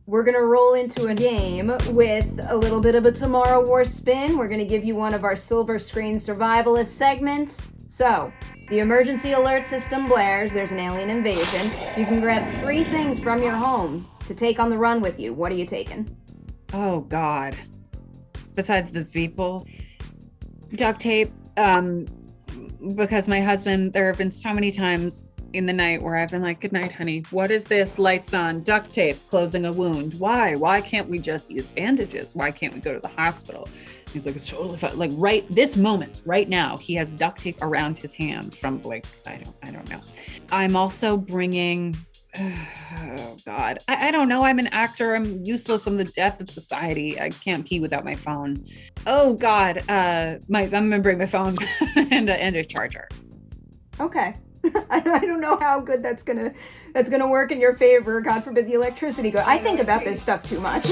we're going to roll into a game with a little bit of a Tomorrow War spin. We're going to give you one of our silver screen survivalist segments. So, the emergency alert system blares. There's an alien invasion. You can grab 3 things from your home to take on the run with you. What are you taking? Oh, God. Besides the people, duct tape, because my husband, there have been so many times in the night where I've been like, good night, honey. What is this? Lights on, duct tape, closing a wound. Why? Why can't we just use bandages? Why can't we go to the hospital? He's like, it's totally fine. Like right this moment, right now, he has duct tape around his hand from like, I don't know. I'm also bringing, oh God, I don't know. I'm an actor. I'm useless. I'm the death of society. I can't pee without my phone. Oh God, I'm gonna bring my phone and a charger. Okay. I don't know how good that's gonna work in your favor. God forbid the electricity goes. I think about this stuff too much.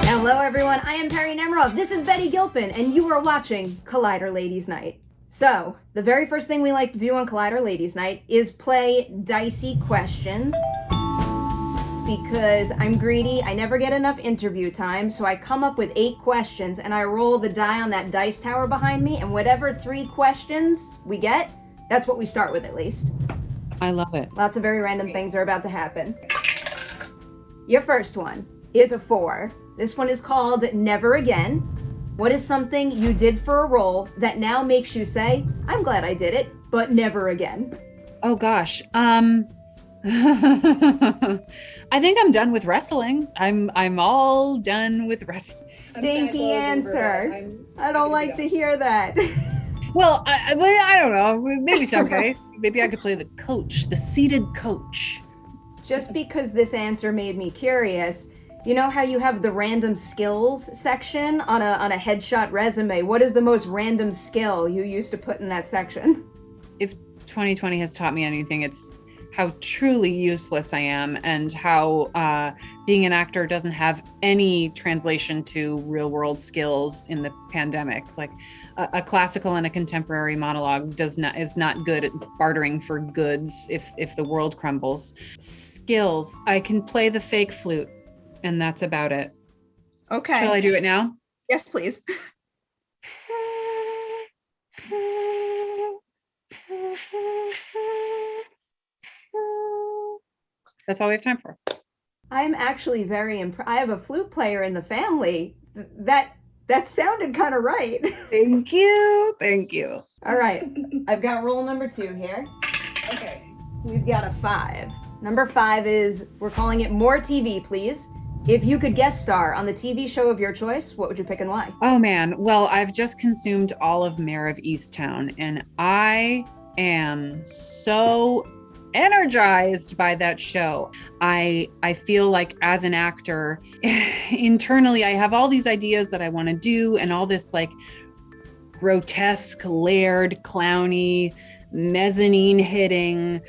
Hello everyone, I am Perry Nemerov. This is Betty Gilpin, and you are watching Collider Ladies Night. So, the very first thing we like to do on Collider Ladies Night is play Dicey Questions. Because I'm greedy, I never get enough interview time, so I come up with 8 questions and I roll the die on that dice tower behind me, and whatever 3 questions we get, that's what we start with at least. I love it. Lots of very random things are about to happen. Your first one is a 4. This one is called Never Again. What is something you did for a role that now makes you say, I'm glad I did it, but never again? Oh gosh. I think I'm done with wrestling. I'm all done with wrestling. Stinky answer. I don't like to hear that. Well, I don't know. Maybe someday. Maybe I could play the coach, the seated coach. Just because this answer made me curious, you know how you have the random skills section on a headshot resume? What is the most random skill you used to put in that section? If 2020 has taught me anything, it's how truly useless I am, and how being an actor doesn't have any translation to real world skills in the pandemic. Like a classical and a contemporary monologue is not good at bartering for goods if the world crumbles. Skills, I can play the fake flute, and that's about it. Okay. Shall I do it now? Yes, please. That's all we have time for. I'm actually very impressed. I have a flute player in the family. That sounded kind of right. Thank you. All right. I've got roll number 2 here. Okay. We've got a 5. Number 5 is, we're calling it More TV, Please. If you could guest star on the TV show of your choice, what would you pick and why? Oh man. Well, I've just consumed all of Mare of Easttown, and I am so energized by that show. I feel like as an actor, internally, I have all these ideas that I want to do, and all this like grotesque, layered, clowny, mezzanine hitting,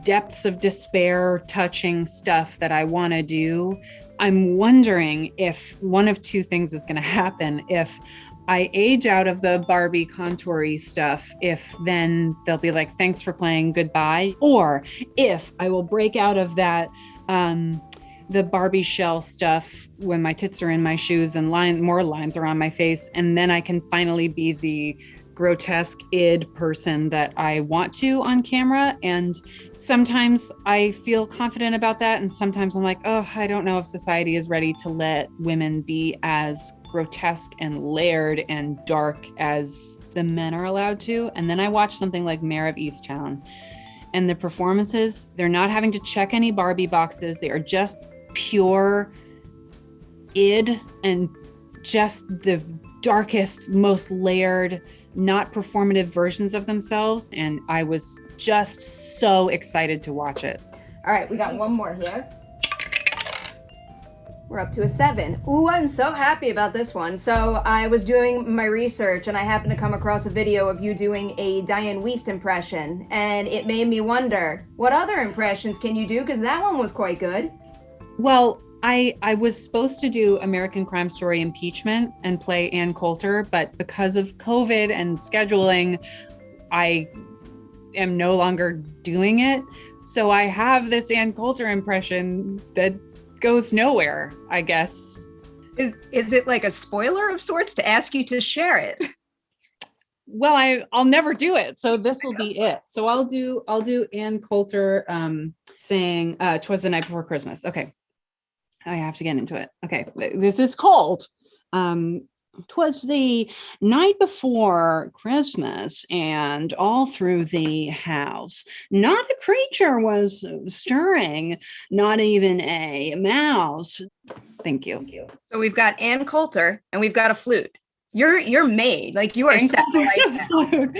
depths of despair touching stuff that I want to do. I'm wondering if one of 2 things is going to happen. If I age out of the Barbie contoury stuff, if then they'll be like, thanks for playing, goodbye. Or if I will break out of that, the Barbie shell stuff when my tits are in my shoes and more lines are on my face. And then I can finally be the grotesque id person that I want to on camera. And sometimes I feel confident about that. And sometimes I'm like, oh, I don't know if society is ready to let women be as grotesque and layered and dark as the men are allowed to. And then I watch something like Mare of Easttown, and the performances, they're not having to check any Barbie boxes. They are just pure id and just the darkest, most layered, not performative versions of themselves. And I was just so excited to watch it. All right, we got one more here. We're up to a 7. Ooh, I'm so happy about this one. So I was doing my research and I happened to come across a video of you doing a Diane Wiest impression, and it made me wonder, what other impressions can you do? Because that one was quite good. Well, I was supposed to do American Crime Story Impeachment and play Ann Coulter, but because of COVID and scheduling, I am no longer doing it. So I have this Ann Coulter impression that goes nowhere, I guess. Is it like a spoiler of sorts to ask you to share it? Well, I'll never do it. So this will be it. So I'll do Ann Coulter saying 'Twas the Night Before Christmas. Okay. I have to get into it. Okay. This is cold. 'Twas the night before Christmas, and all through the house, not a creature was stirring, not even a mouse. Thank you. So we've got Ann Coulter and we've got a flute. You're made. Like, you are Ann set for Coulter life and a now. flute.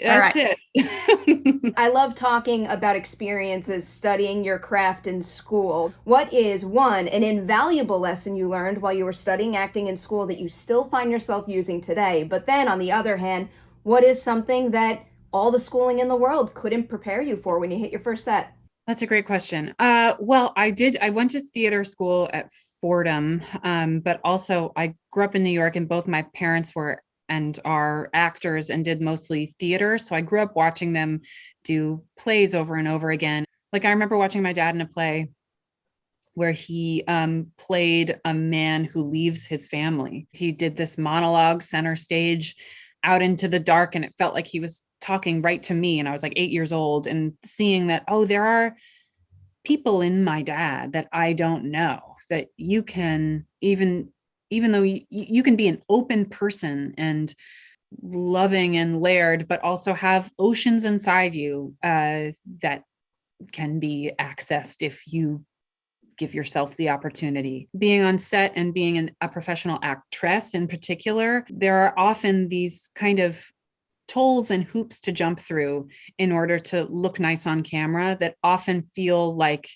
That's it. I love talking about experiences studying your craft in school. What is, one, an invaluable lesson you learned while you were studying acting in school that you still find yourself using today? But then, on the other hand, what is something that all the schooling in the world couldn't prepare you for when you hit your first set? That's a great question. Well, I went to theater school at Fordham, but also I grew up in New York, and both my parents were and are actors and did mostly theater. So I grew up watching them do plays over and over again. Like, I remember watching my dad in a play where he played a man who leaves his family. He did this monologue center stage out into the dark, and it felt like he was talking right to me. And I was like 8 years old, and seeing that, oh, there are people in my dad that I don't know, that you can, even though you can be an open person and loving and layered, but also have oceans inside you that can be accessed if you give yourself the opportunity. Being on set and being a professional actress in particular, there are often these kind of tolls and hoops to jump through in order to look nice on camera that often feel like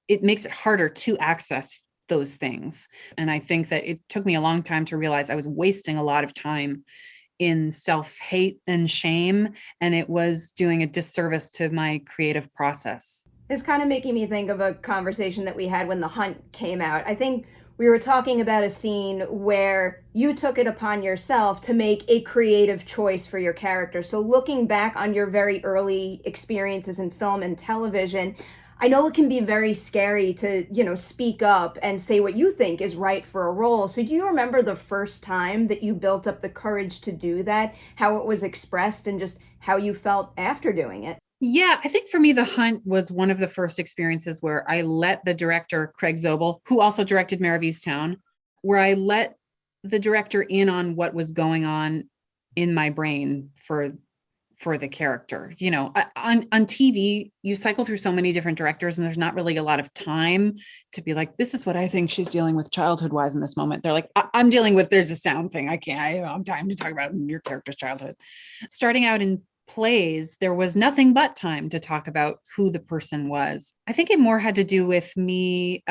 it makes it harder to access those things. And I think that it took me a long time to realize I was wasting a lot of time in self-hate and shame, and it was doing a disservice to my creative process. It's kind of making me think of a conversation that we had when The Hunt came out. I think we were talking about a scene where you took it upon yourself to make a creative choice for your character. So looking back on your very early experiences in film and television, I know it can be very scary to, speak up and say what you think is right for a role. So do you remember the first time that you built up the courage to do that, how it was expressed, and just how you felt after doing it? Yeah, I think for me, The Hunt was one of the first experiences where I let the director, Craig Zobel, who also directed Mare of Easttown, where I let the director in on what was going on in my brain for the character. On TV, you cycle through so many different directors, and there's not really a lot of time to be like, this is what I think she's dealing with childhood wise in this moment. They're like, I'm dealing with, there's a sound thing. I don't have time to talk about your character's childhood. Starting out in plays, there was nothing but time to talk about who the person was. I think it more had to do with me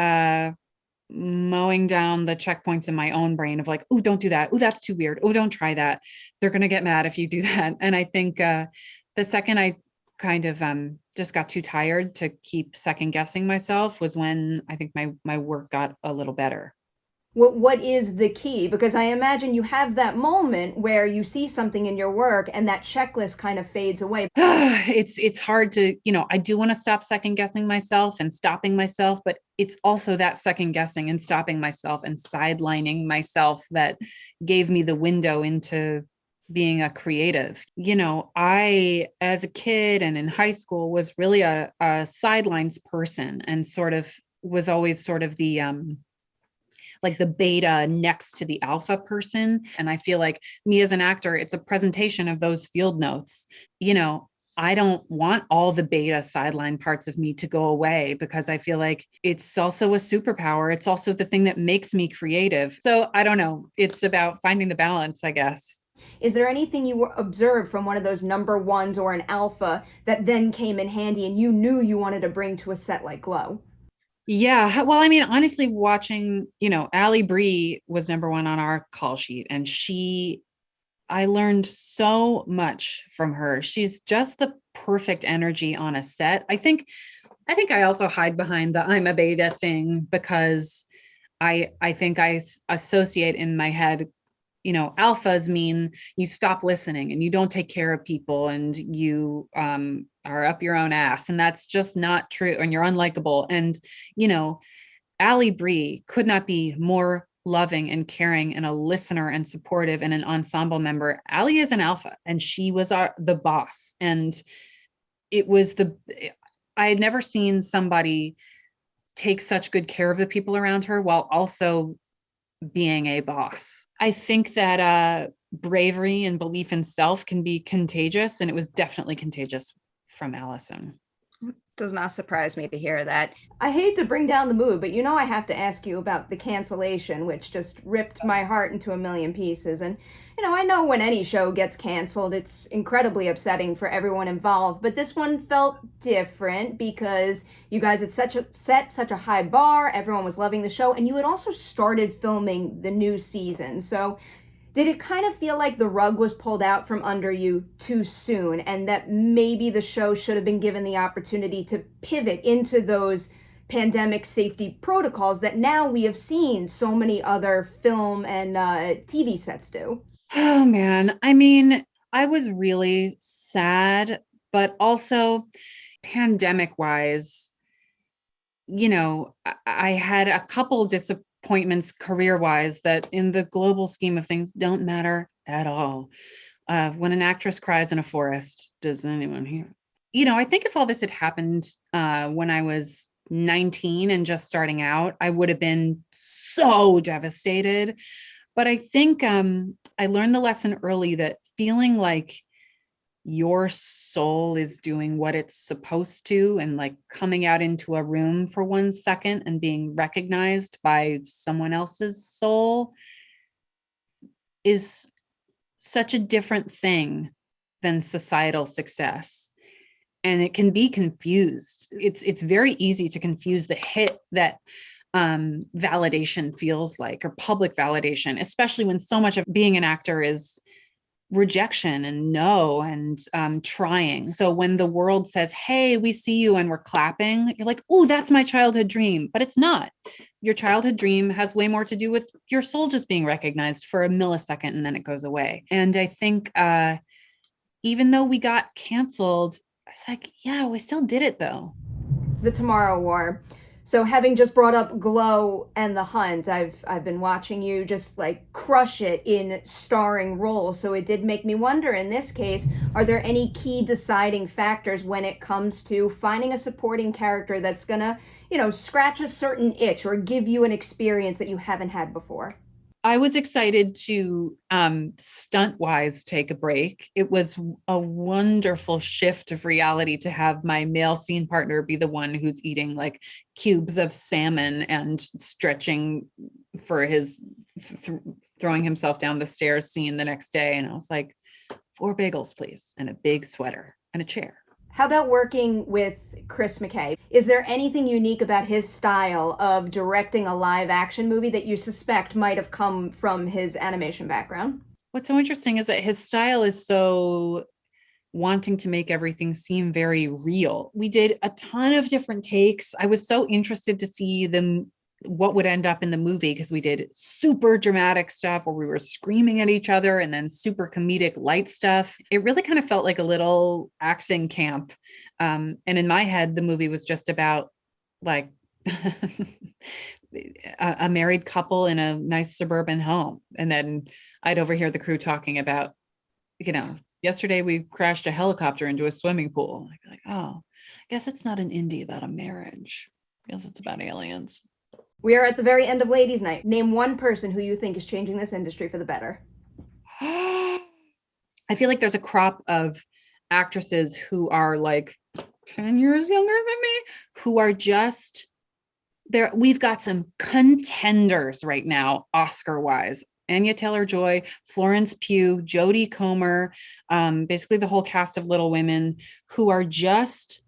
mowing down the checkpoints in my own brain of like, oh, don't do that. Oh, that's too weird. Oh, don't try that. They're going to get mad if you do that. And I think the second I kind of just got too tired to keep second guessing myself was when I think my work got a little better. What is the key? Because I imagine you have that moment where you see something in your work and that checklist kind of fades away. It's hard to, I do want to stop second guessing myself and stopping myself, but it's also that second guessing and stopping myself and sidelining myself that gave me the window into being a creative. I, as a kid and in high school, was really a sidelines person, and sort of was always sort of the like the beta next to the alpha person. And I feel like me as an actor, it's a presentation of those field notes. I don't want all the beta sideline parts of me to go away, because I feel like it's also a superpower. It's also the thing that makes me creative. So I don't know. It's about finding the balance, I guess. Is there anything you observed from one of those number ones or an alpha that then came in handy and you knew you wanted to bring to a set like Glow? Yeah. Well, I mean, honestly, watching, Brie was number one on our call sheet, and I learned so much from her. She's just the perfect energy on a set. I think I also hide behind the I'm a beta thing, because I think I associate in my head, alphas mean you stop listening and you don't take care of people and you are up your own ass. And that's just not true. And you're unlikable. And, Brie could not be more loving and caring and a listener and supportive and an ensemble member. Allie is an alpha and she was the boss. And I had never seen somebody take such good care of the people around her while also being a boss. I think that bravery and belief in self can be contagious, and it was definitely contagious from Alison. Does not surprise me to hear that. I hate to bring down the mood, but I have to ask you about the cancellation, which just ripped my heart into a million pieces. And, I know when any show gets canceled, it's incredibly upsetting for everyone involved, but this one felt different because you guys had set such a high bar, everyone was loving the show, and you had also started filming the new season. So did it kind of feel like the rug was pulled out from under you too soon, and that maybe the show should have been given the opportunity to pivot into those pandemic safety protocols that now we have seen so many other film and TV sets do? Oh, man. I mean, I was really sad, but also pandemic wise, I had a couple disappointments career-wise that in the global scheme of things don't matter at all. When an actress cries in a forest, does anyone hear? I think if all this had happened when I was 19 and just starting out, I would have been so devastated. But I think I learned the lesson early that feeling like your soul is doing what it's supposed to and like coming out into a room for 1 second and being recognized by someone else's soul is such a different thing than societal success. And it can be confused. It's very easy to confuse the hit that validation feels like, or public validation, especially when so much of being an actor is rejection and no and trying. So when the world says, hey, we see you and we're clapping, you're like, oh, that's my childhood dream. But it's not. Your childhood dream has way more to do with your soul just being recognized for a millisecond and then it goes away. And I think even though we got canceled, it's like, yeah, we still did it though. The Tomorrow War. So having just brought up Glow and The Hunt, I've been watching you just like crush it in starring roles. So it did make me wonder, in this case, are there any key deciding factors when it comes to finding a supporting character that's gonna, scratch a certain itch or give you an experience that you haven't had before? I was excited to stunt-wise take a break. It was a wonderful shift of reality to have my male scene partner be the one who's eating like cubes of salmon and stretching for his throwing himself down the stairs scene the next day. And I was like, 4 bagels, please, and a big sweater and a chair. How about working with Chris McKay? Is there anything unique about his style of directing a live action movie that you suspect might have come from his animation background? What's so interesting is that his style is so wanting to make everything seem very real. We did a ton of different takes. I was so interested to see what would end up in the movie, because we did super dramatic stuff where we were screaming at each other and then super comedic light stuff. It really kind of felt like a little acting camp. And in my head, the movie was just about like a married couple in a nice suburban home. And then I'd overhear the crew talking about, yesterday we crashed a helicopter into a swimming pool. I'd be like, oh, I guess it's not an indie about a marriage. I guess it's about aliens. We are at the very end of Ladies' Night. Name one person who you think is changing this industry for the better. I feel like there's a crop of actresses who are like 10 years younger than me, who are just there. We've got some contenders right now, Oscar-wise. Anya Taylor-Joy, Florence Pugh, Jodie Comer, basically the whole cast of Little Women, who are just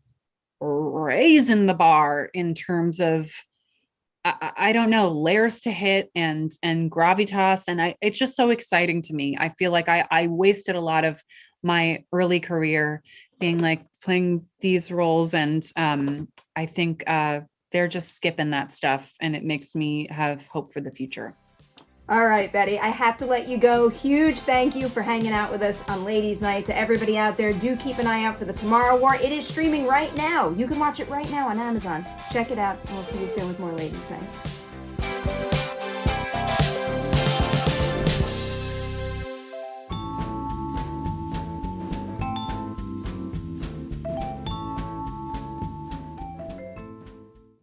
raising the bar in terms of I don't know, layers to hit and gravitas. And it's just so exciting to me. I feel like I wasted a lot of my early career being like playing these roles. And I think they're just skipping that stuff. And it makes me have hope for the future. All right, Betty, I have to let you go. Huge thank you for hanging out with us on Ladies Night. To everybody out there, do keep an eye out for the Tomorrow War. It is streaming right now. You can watch it right now on Amazon. Check it out, and we'll see you soon with more Ladies Night.